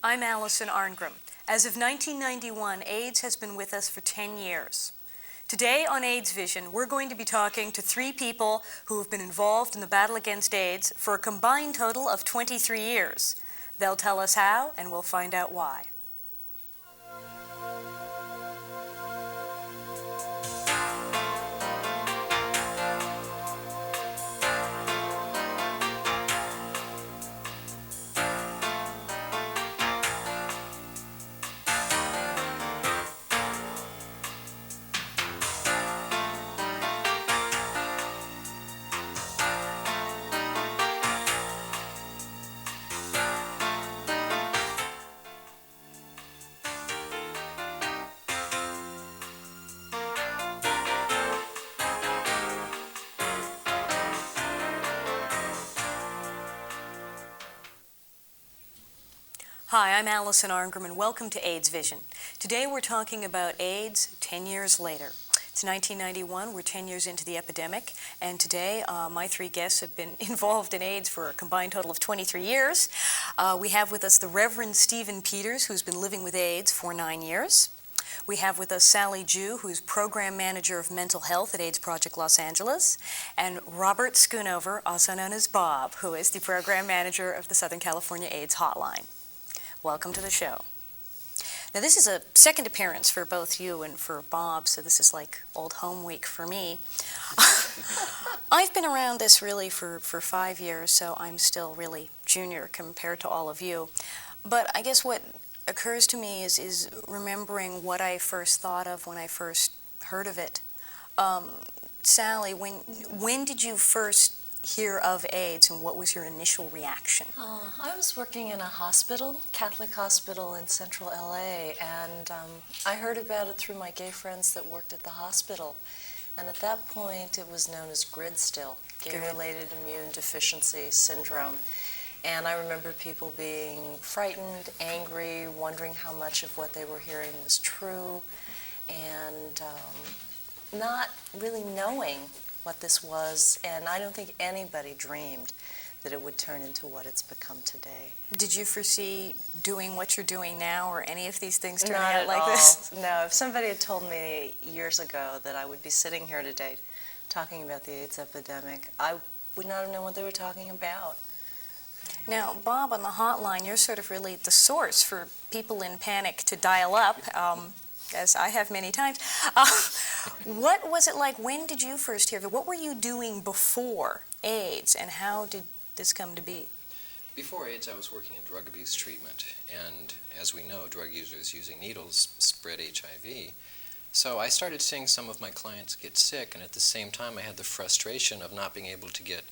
I'm Allison Arngrim. As of 1991, AIDS has been with us for 10 years. Today on AIDS Vision, we're going to be talking to 3 people who have been involved in the battle against AIDS for a combined total of 23 years. They'll tell us how, and we'll find out why. Hi, I'm Allison Arngrim, and welcome to AIDS Vision. Today we're talking about AIDS 10 years later. It's 1991, we're 10 years into the epidemic, and today my 3 guests have been involved in AIDS for a combined total of 23 years. We have with us the Reverend Stephen Pieters, who's been living with AIDS for 9 years. We have with us Sally Jew, who's Program Manager of Mental Health at AIDS Project Los Angeles, and Robert Schoonover, also known as Bob, who is the Program Manager of the Southern California AIDS Hotline. Welcome to the show. Now, this is a second appearance for both you and for Bob, so this is like old home week for me. I've been around this really for 5 years, so I'm still really junior compared to all of you. But I guess what occurs to me is remembering what I first thought of when I first heard of it. Sally, when did you first hear of AIDS, and what was your initial reaction? I was working in a hospital, Catholic hospital in central LA, and I heard about it through my gay friends that worked at the hospital. And at that point, it was known as GRID still, Gay-Related Immune Deficiency Syndrome. And I remember people being frightened, angry, wondering how much of what they were hearing was true, and not really knowing what this was, and I don't think anybody dreamed that it would turn into what it's become today. Did you foresee doing what you're doing now, or any of these things turning out like this? No, if somebody had told me years ago that I would be sitting here today talking about the AIDS epidemic, I would not have known what they were talking about. Now, Bob, on the hotline, you're sort of really the source for people in panic to dial up, as I have many times. What was it like? When did you first hear of it? What were you doing before AIDS, and how did this come to be? Before AIDS, I was working in drug abuse treatment, and as we know, drug users using needles spread HIV. So I started seeing some of my clients get sick, and at the same time I had the frustration of not being able to get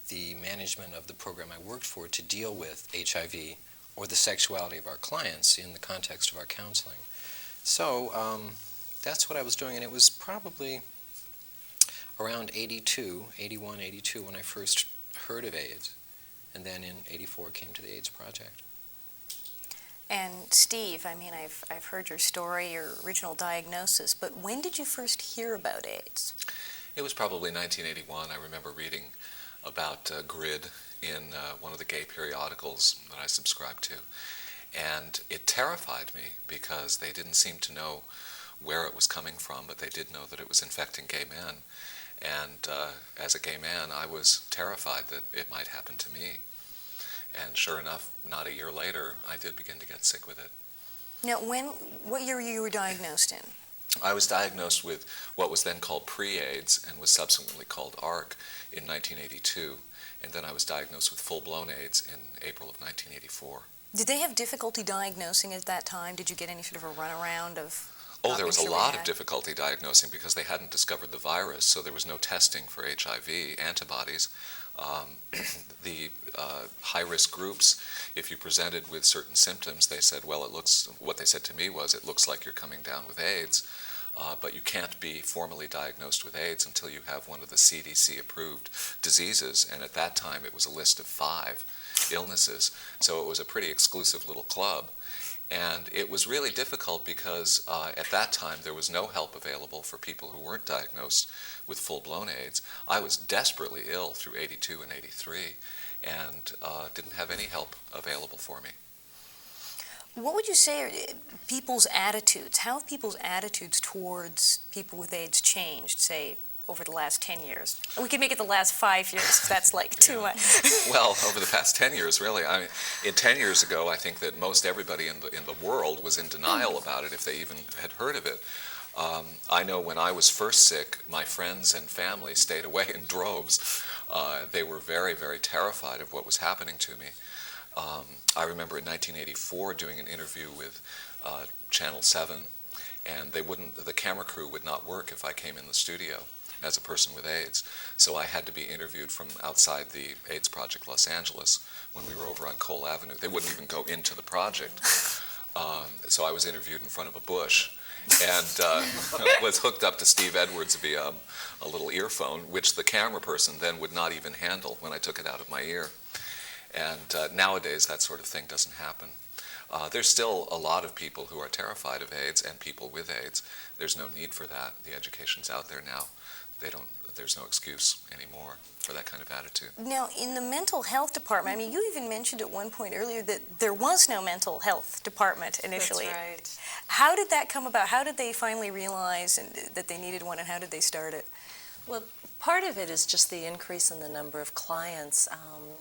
the management of the program I worked for to deal with HIV or the sexuality of our clients in the context of our counseling. So that's what I was doing, and it was probably around 81, 82 when I first heard of AIDS, and then in 84 came to the AIDS Project. And Steve, I mean, I've heard your story, your original diagnosis, but when did you first hear about AIDS? It was probably 1981. I remember reading about GRID in one of the gay periodicals that I subscribed to. And it terrified me because they didn't seem to know where it was coming from, but they did know that it was infecting gay men. And as a gay man, I was terrified that it might happen to me. And sure enough, not a year later, I did begin to get sick with it. Now, what year you were diagnosed in? I was diagnosed with what was then called pre-AIDS and was subsequently called ARC in 1982. And then I was diagnosed with full-blown AIDS in April of 1984. Did they have difficulty diagnosing at that time? Did you get any sort of a runaround of... Oh, there was a lot of difficulty diagnosing because they hadn't discovered the virus, so there was no testing for HIV antibodies. The high-risk groups, if you presented with certain symptoms, they said, well, what they said to me was, it looks like you're coming down with AIDS, but you can't be formally diagnosed with AIDS until you have one of the CDC-approved diseases, and at that time it was a list of 5 illnesses, so it was a pretty exclusive little club. And it was really difficult because at that time there was no help available for people who weren't diagnosed with full-blown AIDS. I was desperately ill through 82 and 83 and didn't have any help available for me. What would you say are people's attitudes? How have people's attitudes towards people with AIDS changed, say, over the last 10 years? We could make it the last 5 years, if that's like too much. Well, over the past 10 years, really. I mean, 10 years ago, I think that most everybody in the world was in denial about it, if they even had heard of it. I know when I was first sick, my friends and family stayed away in droves. They were very, very terrified of what was happening to me. I remember in 1984 doing an interview with Channel 7, and the camera crew would not work if I came in the studio as a person with AIDS. So I had to be interviewed from outside the AIDS Project Los Angeles when we were over on Cole Avenue. They wouldn't even go into the project. So I was interviewed in front of a bush, and was hooked up to Steve Edwards via a little earphone, which the camera person then would not even handle when I took it out of my ear. And nowadays, that sort of thing doesn't happen. There's still a lot of people who are terrified of AIDS and people with AIDS. There's no need for that. The education's out there now. There's no excuse anymore for that kind of attitude. Now, in the mental health department, I mean, you even mentioned at one point earlier that there was no mental health department initially. That's right. How did that come about? How did they finally realize that they needed one, and how did they start it? Well, part of it is just the increase in the number of clients.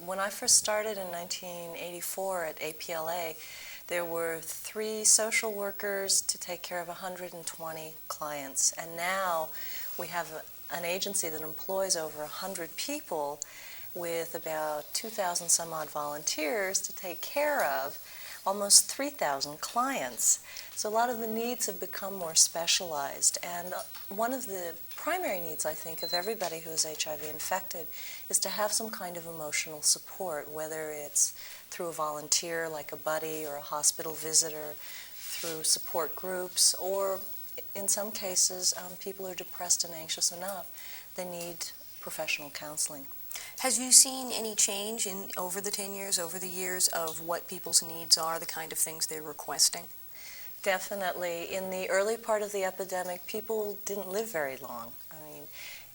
When I first started in 1984 at APLA, there were 3 social workers to take care of 120 clients. And now we have an agency that employs over 100 people with about 2,000 some odd volunteers to take care of almost 3,000 clients. So a lot of the needs have become more specialized. And one of the primary needs, I think, of everybody who is HIV infected is to have some kind of emotional support, whether it's through a volunteer like a buddy or a hospital visitor, through support groups, or in some cases, people are depressed and anxious enough, they need professional counseling. Has you seen any change over the 10 years, over the years, of what people's needs are, the kind of things they're requesting? Definitely. In the early part of the epidemic, people didn't live very long. I mean,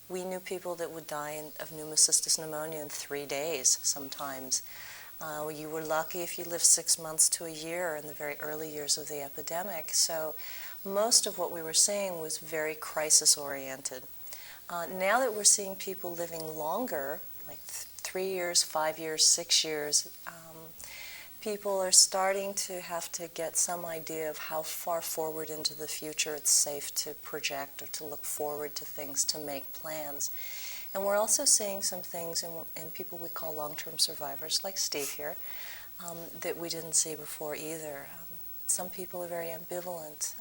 we knew people that would die of pneumocystis pneumonia in 3 days sometimes. You were lucky if you lived 6 months to a year in the very early years of the epidemic. So most of what we were seeing was very crisis-oriented. Now that we're seeing people living longer, like 3 years, 5 years, 6 years, people are starting to have to get some idea of how far forward into the future it's safe to project or to look forward to things, to make plans. And we're also seeing some things in people we call long-term survivors, like Steve here, that we didn't see before either. Some people are very ambivalent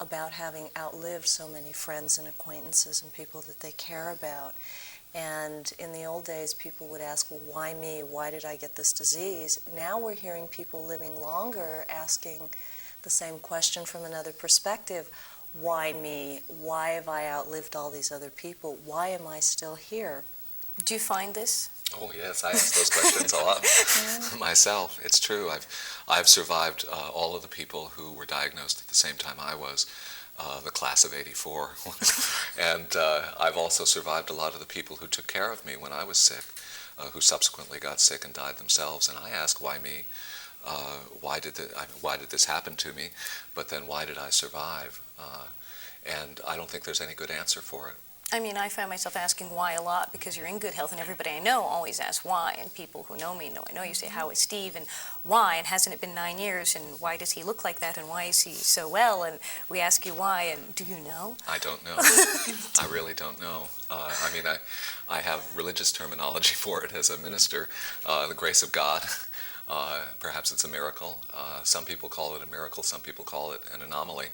about having outlived so many friends and acquaintances and people that they care about. And in the old days, people would ask, well, why me? Why did I get this disease? Now we're hearing people living longer asking the same question from another perspective. Why me? Why have I outlived all these other people? Why am I still here? Do you find this? Oh yes, I ask those questions a lot myself. It's true. I've survived all of the people who were diagnosed at the same time I was, the class of '84, and I've also survived a lot of the people who took care of me when I was sick, who subsequently got sick and died themselves. And I ask, why me? Why did this happen to me? But then why did I survive? And I don't think there's any good answer for it. I mean, I find myself asking why a lot because you're in good health, and everybody I know always asks why, and people who know me know I know you say, how is Steve, and why, and hasn't it been 9 years, and why does he look like that, and why is he so well, and we ask you why, and do you know? I don't know. I really don't know. I mean, I have religious terminology for it as a minister, the grace of God. Perhaps it's a miracle. Some people call it a miracle, some people call it an anomaly.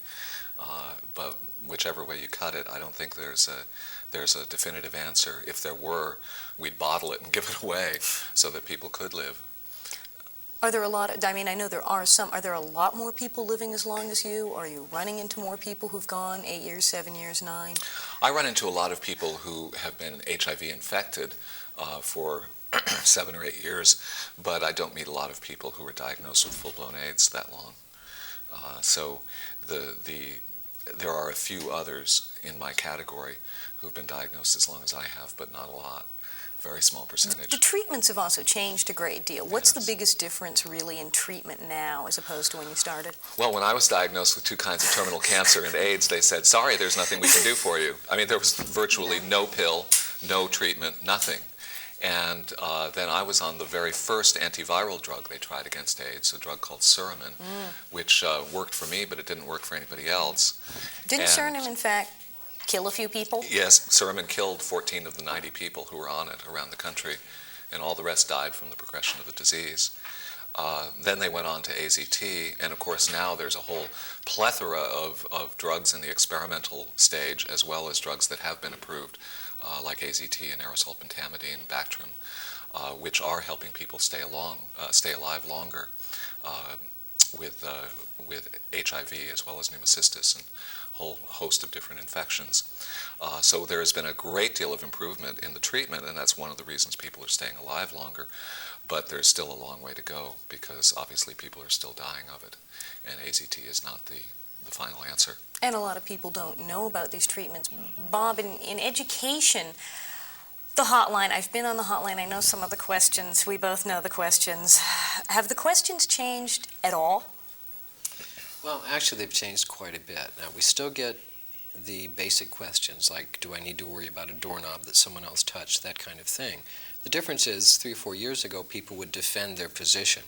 But whichever way you cut it, I don't think there's a definitive answer. If there were, we'd bottle it and give it away so that people could live. Are there a lot of, I mean, I know there are some, are there a lot more people living as long as you? Are you running into more people who've gone 8 years, 7 years, 9? I run into a lot of people who have been HIV infected for 7 or 8 years, but I don't meet a lot of people who were diagnosed with full-blown AIDS that long. So there are a few others in my category who've been diagnosed as long as I have, but not a lot. very small percentage. The treatments have also changed a great deal. What's the Yes. biggest difference really in treatment now as opposed to when you started? Well, when I was diagnosed with 2 kinds of terminal cancer and AIDS, they said, sorry, there's nothing we can do for you. I mean, there was virtually no pill, no treatment, nothing. And then I was on the very first antiviral drug they tried against AIDS, a drug called Suramin, which worked for me, but it didn't work for anybody else. Didn't And- Suramin, in fact, kill a few people? Yes, Suramin killed 14 of the 90 people who were on it around the country, and all the rest died from the progression of the disease. Then they went on to AZT, and of course now there's a whole plethora of drugs in the experimental stage, as well as drugs that have been approved, like AZT and aerosol pentamidine, Bactrim, which are helping people stay alive longer with HIV as well as pneumocystis and a whole host of different infections. So there has been a great deal of improvement in the treatment, and that's one of the reasons people are staying alive longer. But there's still a long way to go, because obviously people are still dying of it, and AZT is not the final answer. And a lot of people don't know about these treatments. Bob, in education, the hotline, I've been on the hotline, I know some of the questions, we both know the questions. Have the questions changed at all? Well, actually, they've changed quite a bit. Now, we still get the basic questions like, do I need to worry about a doorknob that someone else touched, that kind of thing. The difference is 3 or 4 years ago, people would defend their position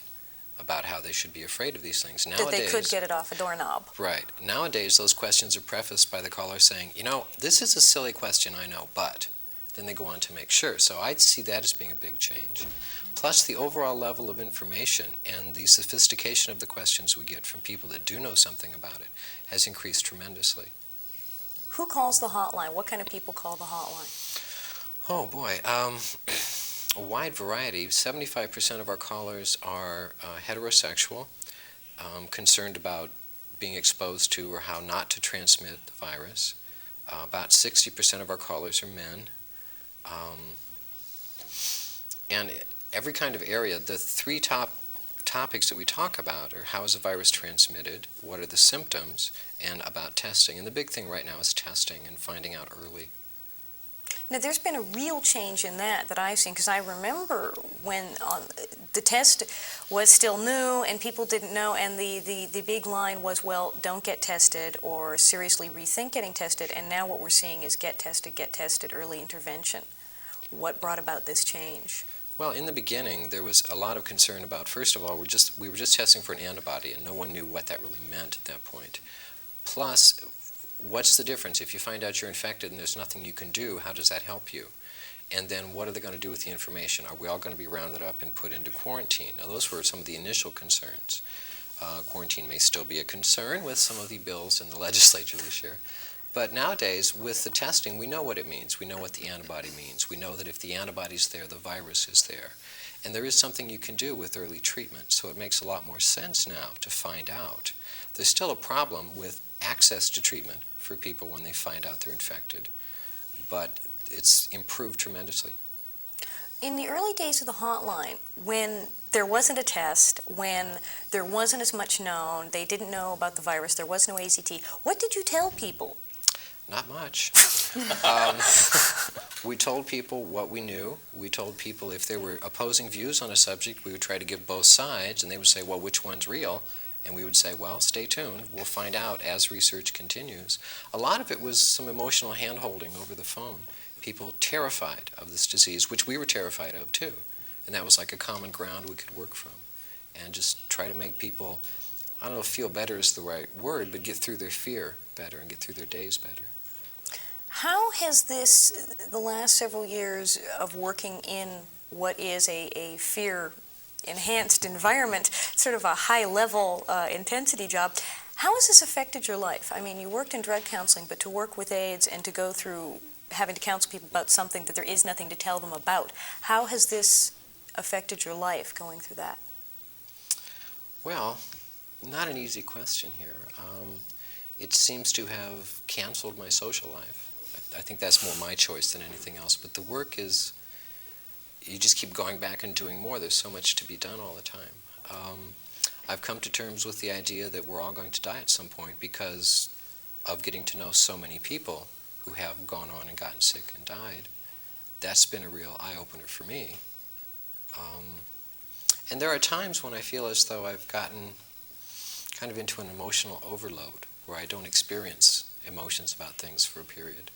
about how they should be afraid of these things. Nowadays, That they could get it off a doorknob. Right. Nowadays, those questions are prefaced by the caller saying, you know, this is a silly question, I know, but then they go on to make sure. So I'd see that as being a big change. Plus, the overall level of information and the sophistication of the questions we get from people that do know something about it has increased tremendously. Who calls the hotline? What kind of people call the hotline? Oh, boy. A wide variety. 75% of our callers are heterosexual, concerned about being exposed to or how not to transmit the virus. About 60% of our callers are men. And every kind of area, the 3 top topics that we talk about are how is the virus transmitted, what are the symptoms, and about testing. And the big thing right now is testing and finding out early. Now, there's been a real change in that I've seen, because I remember when the test was still new and people didn't know, and the big line was, well, don't get tested or seriously rethink getting tested, and now what we're seeing is get tested, early intervention. What brought about this change? Well, in the beginning, there was a lot of concern about, first of all, we were just testing for an antibody, and no one knew what that really meant at that point. Plus, what's the difference? If you find out you're infected and there's nothing you can do, how does that help you? And then what are they going to do with the information? Are we all going to be rounded up and put into quarantine? Now, those were some of the initial concerns. Quarantine may still be a concern with some of the bills in the legislature this year. But nowadays, with the testing, we know what it means. We know what the antibody means. We know that if the antibody's there, the virus is there. And there is something you can do with early treatment, so it makes a lot more sense now to find out. There's still a problem with access to treatment for people when they find out they're infected, but it's improved tremendously. In the early days of the hotline, when there wasn't a test, when there wasn't as much known, they didn't know about the virus, there was no AZT, what did you tell people? Not much. We told people what we knew. We told people if there were opposing views on a subject, we would try to give both sides, and they would say, well, which one's real? And we would say, well, stay tuned. We'll find out as research continues. A lot of it was some emotional hand-holding over the phone. People terrified of this disease, which we were terrified of too. And that was like a common ground we could work from. And just try to make people, I don't know if feel better is the right word, but get through their fear better and get through their days better. How has this, the last several years of working in what is a fear-enhanced environment, sort of a high-level intensity job, how has this affected your life? I mean, you worked in drug counseling, but to work with AIDS and to go through having to counsel people about something that there is nothing to tell them about, how has this affected your life going through that? Well, not an easy question here. It seems to have canceled my social life. I think that's more my choice than anything else. But the work is, you just keep going back and doing more. There's so much to be done all the time. I've come to terms with the idea that we're all going to die at some point because of getting to know so many people who have gone on and gotten sick and died. that's been a real eye-opener for me. And there are times when I feel as though I've gotten kind of into an emotional overload where I don't experience emotions about things for a period.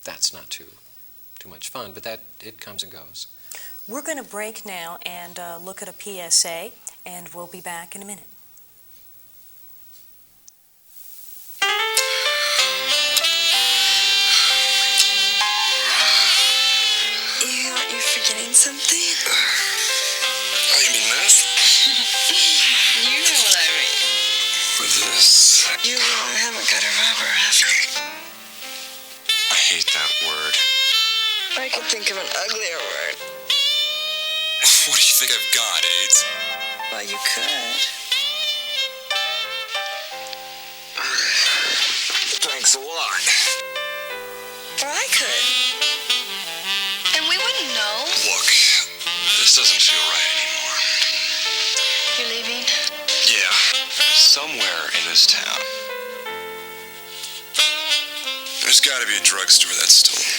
That's not too much fun, but it comes and goes. We're going to break now and look at a PSA, and we'll be back in a minute. You're forgetting something? Oh, you mean this? You know what I mean. This. You haven't got a rubber, have you? I hate that word. I could think of an uglier word. What do you think I've got, AIDS? Well, you could. Thanks a lot. Or I could. And we wouldn't know. Look, this doesn't feel right anymore. You're leaving? Yeah, somewhere in this town. There's got to be a drugstore that's still open.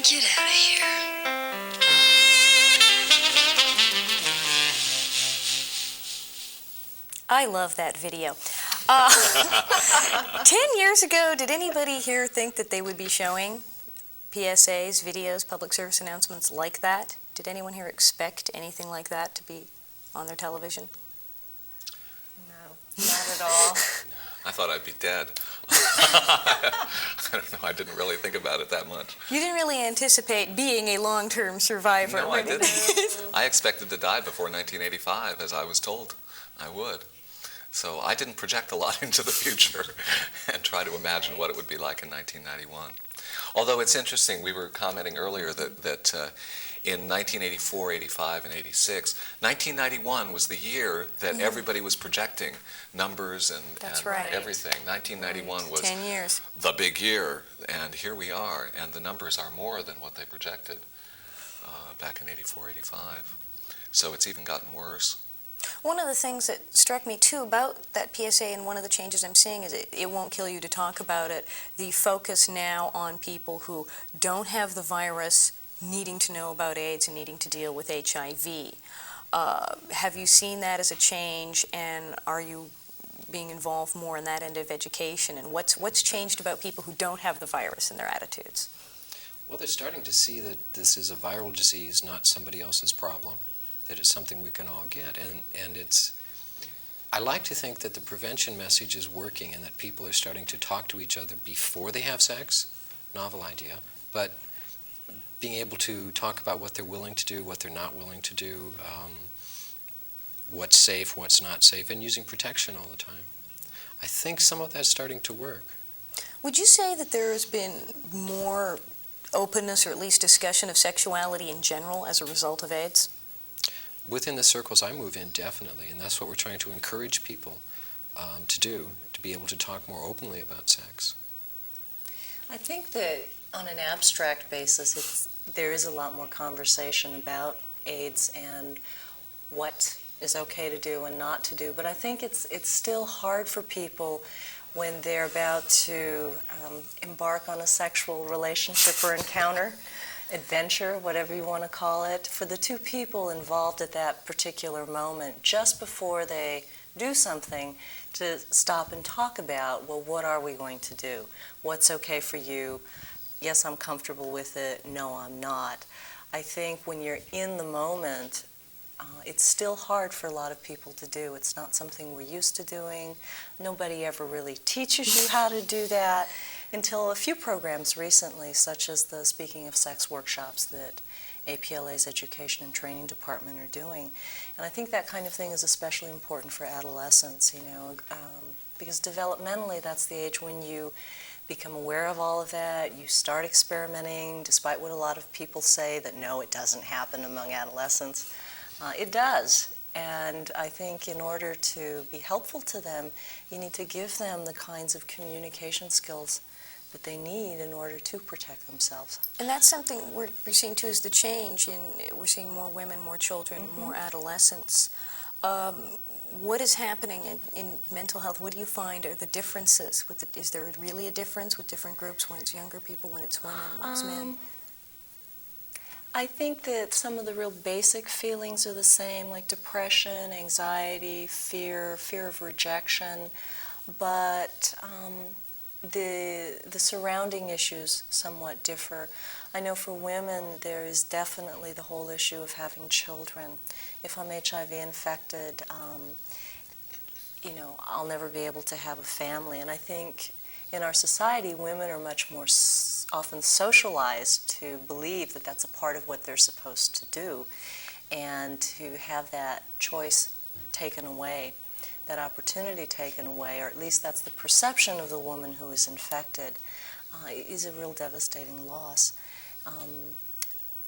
Get out of here. I love that video. 10 years ago, did anybody here think that they would be showing PSAs, videos, public service announcements like that? Did anyone here expect anything like that to be on their television? No, not at all. I thought I'd be dead. I don't know, I didn't really think about it that much. You didn't really anticipate being a long-term survivor. No, I right? didn't. I expected to die before 1985, as I was told I would. So I didn't project a lot into the future and try to imagine what it would be like in 1991. Although it's interesting, we were commenting earlier that in 1984, 85, and 86, 1991 was the year that everybody was projecting numbers and right. everything. 1991 was 10 years. the big year, and here we are, and the numbers are more than what they projected back in 84, 85. So it's even gotten worse. One of the things that struck me too about that PSA, and one of the changes I'm seeing, is it won't kill you to talk about it. The focus now on people who don't have the virus needing to know about AIDS and needing to deal with HIV. Have you seen that as a change, and are you being involved more in that end of education? And what's changed about people who don't have the virus and their attitudes? Well, they're starting to see that this is a viral disease, not somebody else's problem, that it's something we can all get. And it's, I like to think that the prevention message is working and that people are starting to talk to each other before they have sex. Novel idea. But being able to talk about what they're willing to do, what they're not willing to do, what's safe, what's not safe, and using protection all the time. I think some of that's starting to work. Would you say that there has been more openness, or at least discussion of sexuality in general as a result of AIDS? Within the circles I move in, definitely, and that's what we're trying to encourage people to do, to be able to talk more openly about sex. I think that on an abstract basis, there is a lot more conversation about AIDS and what is okay to do and not to do, but I think it's still hard for people when they're about to embark on a sexual relationship or encounter, adventure, whatever you want to call it, for the two people involved at that particular moment, just before they do something, to stop and talk about, well, what are we going to do? What's okay for you? Yes, I'm comfortable with it. No, I'm not. I think when you're in the moment, it's still hard for a lot of people to do. It's not something we're used to doing. Nobody ever really teaches you how to do that until a few programs recently, such as the Speaking of Sex workshops that APLA's Education and Training Department are doing. And I think that kind of thing is especially important for adolescents, because developmentally that's the age when you become aware of all of that, you start experimenting, despite what a lot of people say that no, it doesn't happen among adolescents. It does, and I think in order to be helpful to them, you need to give them the kinds of communication skills that they need in order to protect themselves. And that's something we're seeing too, is the change in, we're seeing more women, more children, more adolescents What is happening in mental health? What do you find are the differences? Is there really a difference with different groups when it's younger people, when it's women, when it's men? I think that some of the real basic feelings are the same, like depression, anxiety, fear of rejection, but the surrounding issues somewhat differ. I know for women there is definitely the whole issue of having children. If I'm HIV infected, I'll never be able to have a family. And I think in our society, women are much more often socialized to believe that that's a part of what they're supposed to do, and to have that choice taken away, that opportunity taken away, or at least that's the perception of the woman who is infected, is a real devastating loss.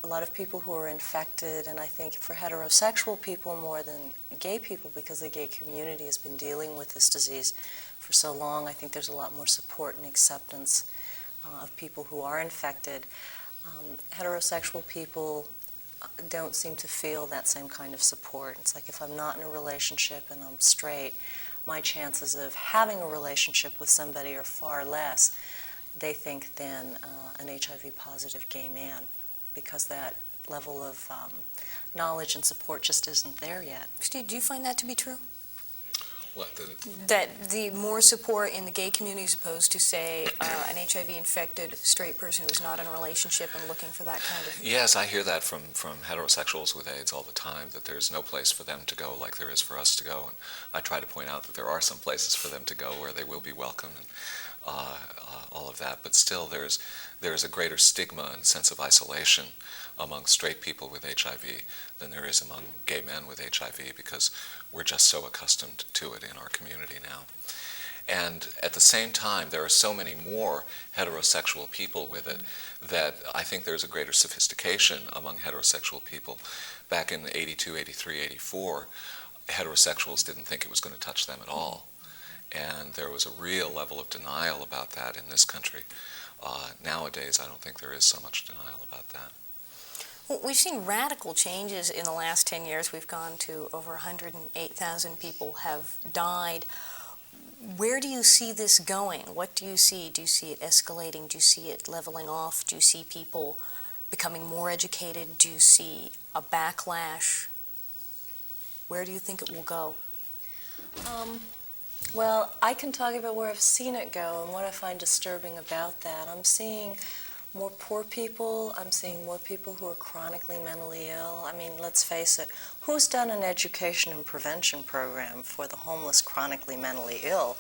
A lot of people who are infected, and I think for heterosexual people more than gay people, because the gay community has been dealing with this disease for so long, I think there's a lot more support and acceptance of people who are infected. Heterosexual people don't seem to feel that same kind of support. It's like if I'm not in a relationship and I'm straight, my chances of having a relationship with somebody are far less, they think, than an HIV-positive gay man, because that level of knowledge and support just isn't there yet. Steve, do you find that to be true? What? That the more support in the gay community as opposed to, say, an HIV-infected straight person who's not in a relationship and looking for that kind of... Yes, I hear that from heterosexuals with AIDS all the time, that there's no place for them to go like there is for us to go. And I try to point out that there are some places for them to go where they will be welcome, and all of that. But still, there's a greater stigma and sense of isolation among straight people with HIV than there is among gay men with HIV, because we're just so accustomed to it in our community now. And at the same time, there are so many more heterosexual people with it that I think there's a greater sophistication among heterosexual people. Back in 82, 83, 84, heterosexuals didn't think it was going to touch them at all. And there was a real level of denial about that in this country. Nowadays, I don't think there is so much denial about that. Well, we've seen radical changes in the last 10 years. We've gone to over 108,000 people have died. Where do you see this going? What do you see? Do you see it escalating? Do you see it leveling off? Do you see people becoming more educated? Do you see a backlash? Where do you think it will go? Well, I can talk about where I've seen it go and what I find disturbing about that. I'm seeing more poor people. I'm seeing more people who are chronically mentally ill. I mean, let's face it, who's done an education and prevention program for the homeless chronically mentally ill,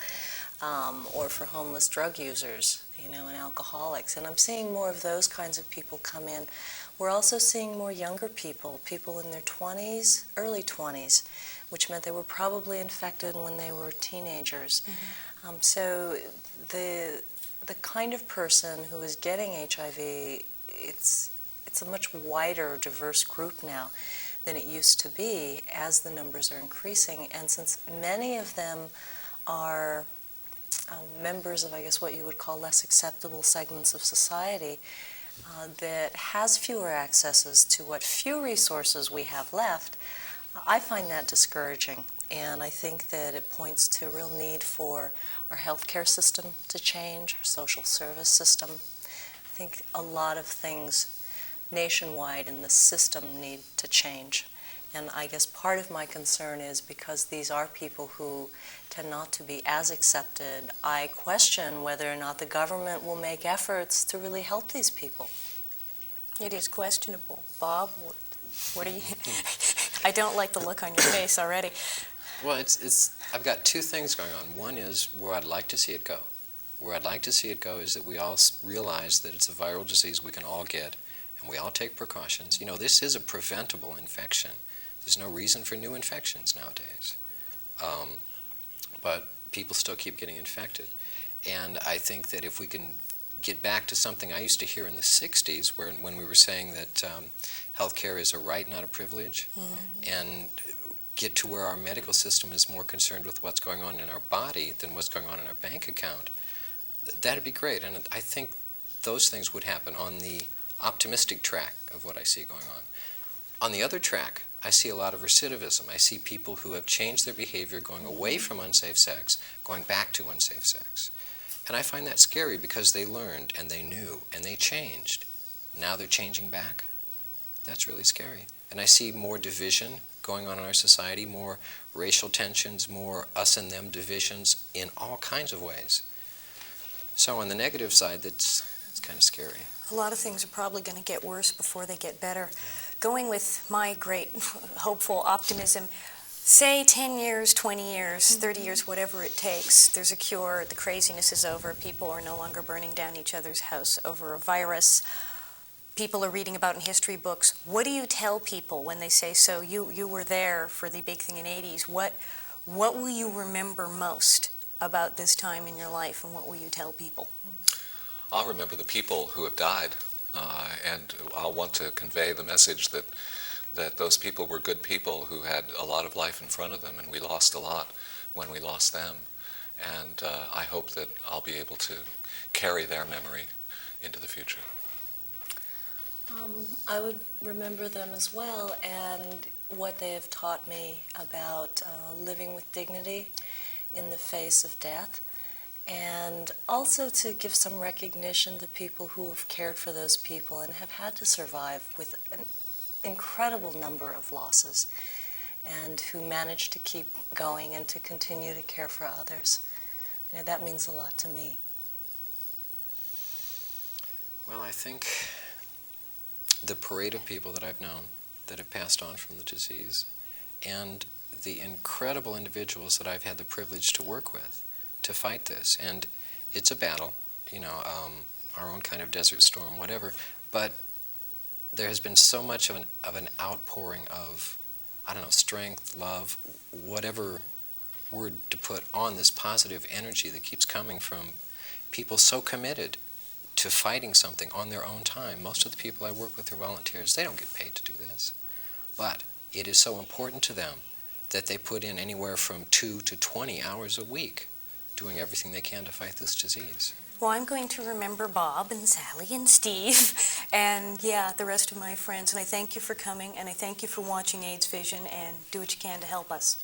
or for homeless drug users, and alcoholics? And I'm seeing more of those kinds of people come in. We're also seeing more younger people, people in their 20s, early 20s, which meant they were probably infected when they were teenagers. Mm-hmm. So the kind of person who is getting HIV, it's a much wider, diverse group now than it used to be as the numbers are increasing. And since many of them are members of, I guess, what you would call less acceptable segments of society, that has fewer accesses to what few resources we have left, I find that discouraging. And I think that it points to a real need for our healthcare system to change, our social service system. I think a lot of things nationwide in the system need to change. And I guess part of my concern is because these are people who tend not to be as accepted, I question whether or not the government will make efforts to really help these people. It is questionable. Bob, what are you... I don't like the look on your face already. Well, I've got two things going on. One is where I'd like to see it go. Where I'd like to see it go is that we all realize that it's a viral disease we can all get, and we all take precautions. This is a preventable infection. There's no reason for new infections nowadays. But people still keep getting infected. And I think that if we can get back to something I used to hear in the 60s, when we were saying that healthcare is a right, not a privilege, mm-hmm. and get to where our medical system is more concerned with what's going on in our body than what's going on in our bank account, that'd be great. And I think those things would happen on the optimistic track of what I see going on. On the other track, I see a lot of recidivism. I see people who have changed their behavior, going away from unsafe sex, going back to unsafe sex. And I find that scary because they learned and they knew and they changed. Now they're changing back. That's really scary. And I see more division going on in our society, more racial tensions, more us and them divisions in all kinds of ways. So on the negative side, it's kind of scary. A lot of things are probably going to get worse before they get better. Going with my great hopeful optimism, say 10 years, 20 years, 30 years, whatever it takes, there's a cure, the craziness is over, people are no longer burning down each other's house over a virus. People are reading about in history books. What do you tell people when they say, so you were there for the big thing in the 80s, what will you remember most about this time in your life, and what will you tell people? I'll remember the people who have died, and I'll want to convey the message that those people were good people who had a lot of life in front of them, and we lost a lot when we lost them. And I hope that I'll be able to carry their memory into the future. I would remember them as well, and what they have taught me about living with dignity in the face of death, and also to give some recognition to people who have cared for those people and have had to survive with an incredible number of losses, and who managed to keep going and to continue to care for others. You know, that means a lot to me. Well, I think the parade of people that I've known that have passed on from the disease, and the incredible individuals that I've had the privilege to work with to fight this. And it's a battle, you know, our own kind of desert storm, whatever, but there has been so much of an outpouring of, I don't know, strength, love, whatever word to put on this positive energy that keeps coming from people so committed to fighting something on their own time. Most of the people I work with are volunteers. They don't get paid to do this. But it is so important to them that they put in anywhere from 2 to 20 hours a week doing everything they can to fight this disease. Well, I'm going to remember Bob and Sally and Steve and, yeah, the rest of my friends. And I thank you for coming, and I thank you for watching AIDS Vision, and do what you can to help us.